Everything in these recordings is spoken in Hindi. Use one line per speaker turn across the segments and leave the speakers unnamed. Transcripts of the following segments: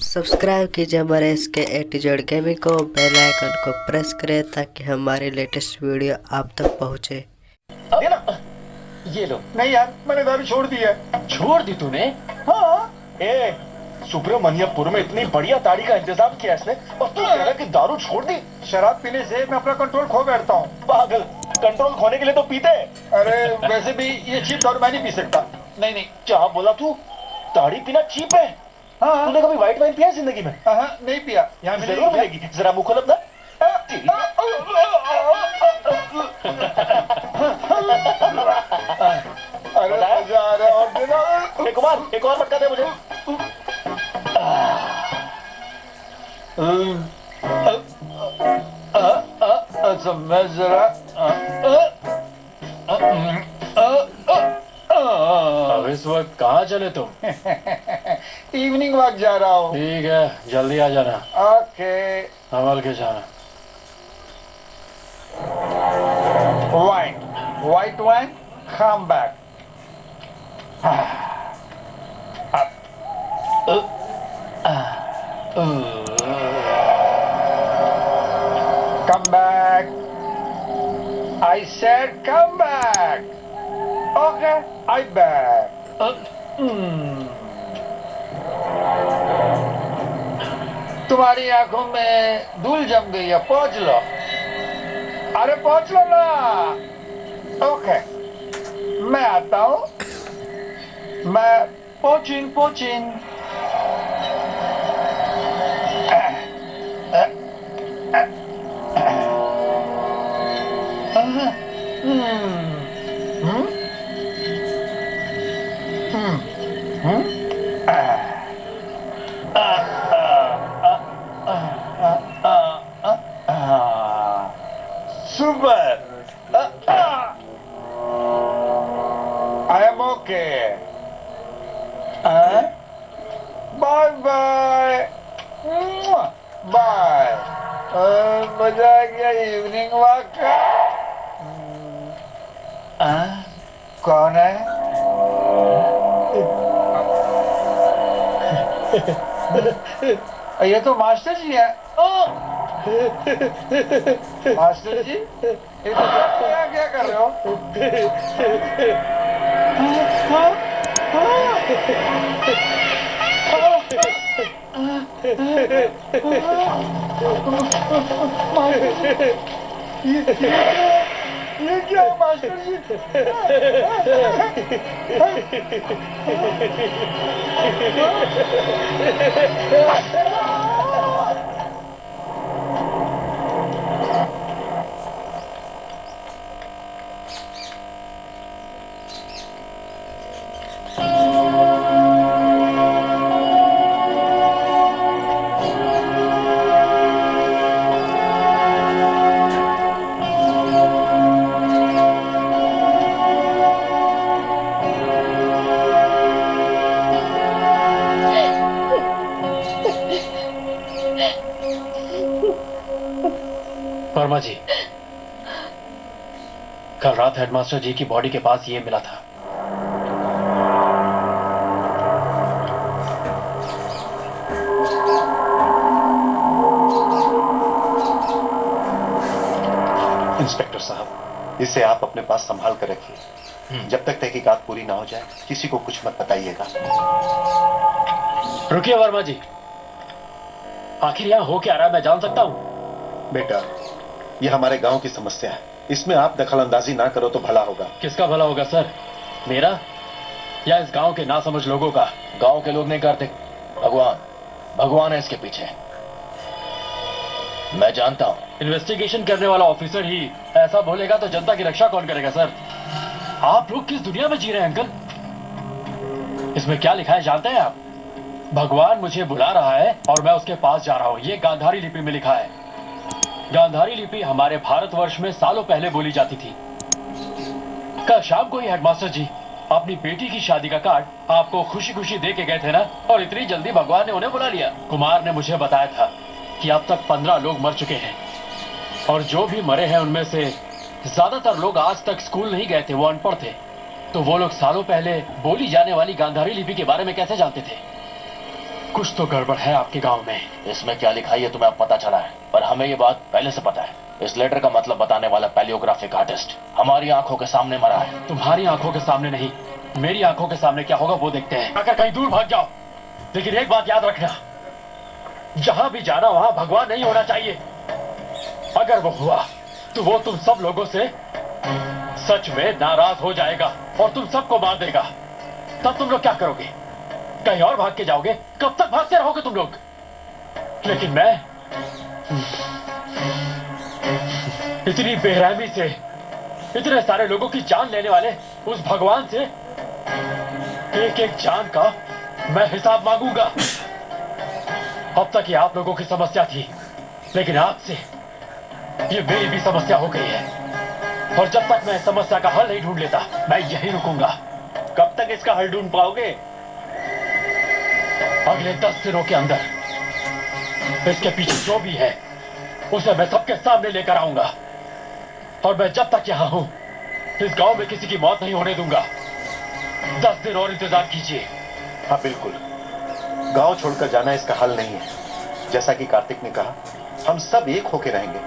सब्सक्राइब कीजिए हमारे इसके एटीजेड गेमिंग को, बेल आइकन को प्रेस करें ताकि हमारी लेटेस्ट वीडियो आप तक पहुंचे।
ये ना, ये लो।
नहीं यार, मैंने दारू छोड़ दी है।
छोड़ दी तूने?
हाँ।
ए, सुब्रमण्यपुर में इतनी बढ़िया ताड़ी का इंतजाम किया इसने और तू कह रहा है कि दारू छोड़ दी?
शराब पीने से मैं अपना कंट्रोल खो बैठता हूँ।
पागल, कंट्रोल खोने के लिए तो पीते हैं।
अरे वैसे भी ये चीप दारू मैं नहीं पी सकता।
नहीं नहीं, क्या बोला तू? ताड़ी पीना चीप है?
हाँ।
तूने कभी व्हाइट वाइन पिया है जिंदगी में?
हाँ, नहीं पिया। यहाँ
जरूर मिलेगी, जरा मुंह खोल अपना।
अरे मजा आ रहा है और देना।
कुमार, एक और मटका दे मुझे।
अच्छा मैं जरा
अब इस वक्त कहाँ चले तुम?
इवनिंग वॉक जा रहा हूँ।
ठीक है, जल्दी आ जाना।
ओके।
संभल के जाना।
White wine, come back. Come back. I said come back. Okay, I back. तुम्हारी आंखों में धूल जम गई है, पहुंच लो। अरे पहुंच लो ना। ओके, मैं आता हूँ। मैं पोचिन super. I am okay. Bye bye. Bye. मजा आ गया इवनिंग वॉक का। कौन है? ये तो मास्टर जी है। मास्टर जी, ये तो यहाँ क्या कर रहे हो? ये क्या मास्टर जी?
वर्मा जी, कल रात हेडमास्टर जी की बॉडी के पास ये मिला था।
इंस्पेक्टर साहब, इसे आप अपने पास संभाल कर रखिए। जब तक तहकीकात पूरी ना हो जाए किसी को कुछ मत बताइएगा।
रुकिए वर्मा जी, आखिर यहाँ हो क्या रहा है, मैं जान सकता हूँ?
बेटा, यह हमारे गांव की समस्या है, इसमें आप दखलंदाजी ना करो तो भला होगा।
किसका भला होगा सर, मेरा या इस गांव के नासमझ लोगों का? गांव के लोग नहीं करते, भगवान है इसके पीछे, मैं जानता हूँ। इन्वेस्टिगेशन करने वाला ऑफिसर ही ऐसा बोलेगा तो जनता की रक्षा कौन करेगा सर? आप लोग किस दुनिया में जी रहे हैं अंकल? इसमें क्या लिखा है जानते हैं आप? भगवान मुझे बुला रहा है और मैं उसके पास जा रहा हूँ, ये गांधारी लिपि में लिखा है। गांधारी लिपि हमारे भारतवर्ष में सालों पहले बोली जाती थी। कल शाम को ही हेडमास्टर जी अपनी बेटी की शादी का कार्ड आपको खुशी खुशी दे के गए थे ना, और इतनी जल्दी भगवान ने उन्हें बुला लिया। कुमार ने मुझे बताया था कि अब तक 15 लोग मर चुके हैं, और जो भी मरे हैं उनमें से ज्यादातर लोग आज तक स्कूल नहीं गए थे, वो अनपढ़ थे। तो वो लोग सालों पहले बोली जाने वाली गांधारी लिपि के बारे में कैसे जानते थे? कुछ तो गड़बड़ है आपके गांव में।
इसमें क्या लिखा है ये तुम्हें अब पता चला है, पर हमें ये बात पहले से पता है। इस लेटर का मतलब बताने वाला पैलियोग्राफिक आर्टिस्ट हमारी आंखों के सामने मरा है।
तुम्हारी आंखों के सामने नहीं, मेरी आंखों के सामने क्या होगा वो देखते हैं। अगर कहीं दूर भाग जाओ, लेकिन एक बात याद रखना, जहां भी जाना वहां भगवान नहीं होना चाहिए। अगर वो हुआ तो वो तुम सब लोगों से सच में नाराज हो जाएगा और तुम सबको मार देगा। तब तुम लोग क्या करोगे? कहीं और भाग के जाओगे? कब तक भागते रहोगे तुम लोग? लेकिन मैं इतनी बेरहमी से इतने सारे लोगों की जान लेने वाले उस भगवान से एक एक जान का मैं हिसाब मांगूंगा। अब तक ये आप लोगों की समस्या थी, लेकिन आज से ये मेरी भी समस्या हो गई है। और जब तक मैं इस समस्या का हल नहीं ढूंढ लेता, मैं यहीं रुकूंगा।
कब तक इसका हल ढूंढ पाओगे?
अगले 10 दिनों के अंदर इसके पीछे जो भी है उसे मैं सबके सामने लेकर आऊंगा। और मैं जब तक यहां हूं, इस गांव में किसी की मौत नहीं होने दूंगा। 10 दिन और इंतजार कीजिए।
हाँ बिल्कुल, गांव छोड़कर जाना इसका हल नहीं है। जैसा कि कार्तिक ने कहा, हम सब एक होके रहेंगे।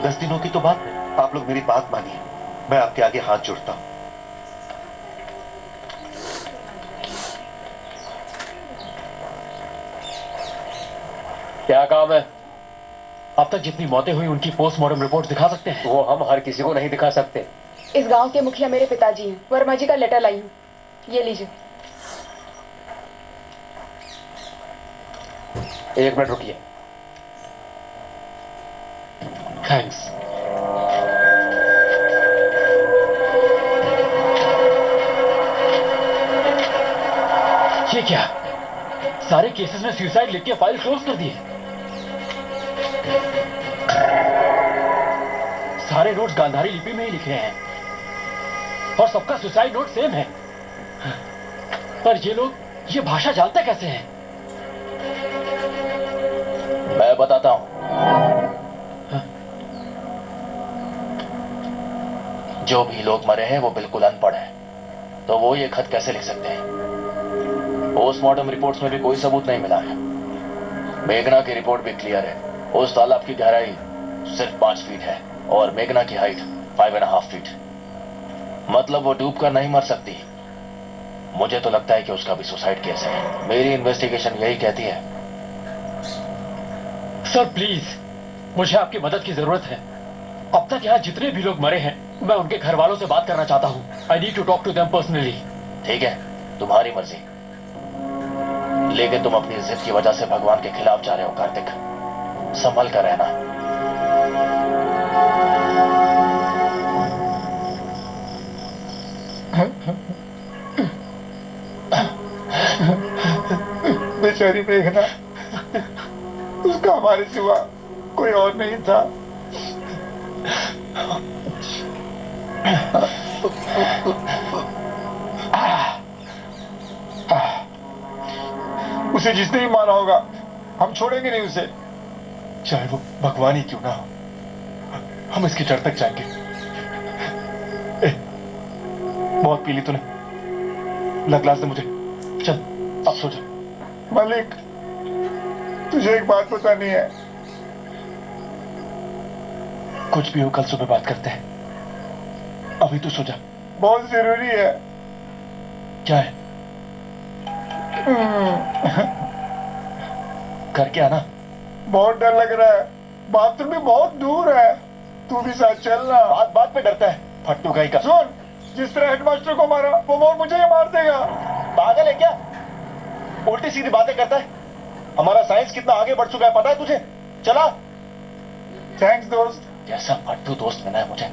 10 दिनों की तो बात है, आप लोग मेरी बात मानिए। मैं आपके आगे हाथ जोड़ता हूं।
क्या काम है? अब तक जितनी मौतें हुई उनकी पोस्टमार्टम रिपोर्ट दिखा सकते हैं?
वो हम हर किसी को नहीं दिखा सकते।
इस गांव के मुखिया मेरे पिताजी हैं। वर्मा जी का लेटर लाई हूँ, ये लीजिए।
1 मिनट रुकिए।
थैंक्स। ये क्या? सारे केसेस में सुसाइड लिख के फाइल क्लोज कर दिए। सारे नोट्स गांधारी लिपि में ही लिखे हैं और सबका सुसाइड नोट सेम है। पर ये लोग ये भाषा जानते कैसे हैं?
मैं बताता हूं। जो भी लोग मरे हैं वो बिल्कुल अनपढ़ हैं, तो वो ये खत कैसे लिख सकते हैं? पोस्टमार्टम रिपोर्ट्स में भी कोई सबूत नहीं मिला है। मेघना की रिपोर्ट भी क्लियर है। उस तालाब की गहराई सिर्फ 5 फीट है और मेघना की हाइट 5.5 फीट। मतलब वो डूबकर नहीं मर सकती। मुझे तो लगता है कि उसका भी सुसाइड केस है। मेरी इन्वेस्टिगेशन यही कहती है।
सर प्लीज, मुझे आपकी मदद की जरूरत है। अब तक यहाँ जितने भी लोग मरे हैं, मैं उनके घर वालों से बात करना चाहता हूँ। I need to talk to them personally.
ठीक है, तुम्हारी मर्जी, लेकिन तुम अपनी जिद की वजह से भगवान के खिलाफ जा रहे हो कार्तिक। संभल कर रहना।
बेचारी मेघना, उसका हमारे सिवा कोई और नहीं था। उसे जिसने ही मारा होगा, हम छोड़ेंगे नहीं उसे, चाहे वो भगवान ही क्यों ना हो। हम इसकी जड़ तक जाएंगे। बहुत पी ली तूने, लग ग्लास दे मुझे। चल अब सो जा। मालिक, तुझे एक बात बतानी है। कुछ भी हो कल सुबह बात करते हैं, अभी तू सो जा। बहुत जरूरी है। क्या है? करके आना। बहुत डर लग रहा है, बाथरूम भी बहुत दूर है। तू भी साथ चलना। बात बात पे डरता है, फट्टू कहीं का। सुन, जिस तरह हेडमास्टर को मारा, वो मुझे ही मार देगा।
पागल है क्या? उल्टी सीधी बातें करता है। हमारा साइंस कितना आगे बढ़ चुका है पता है तुझे? चला।
थैंक्स दोस्त।
कैसा फट्टू दोस्त मिला है मुझे।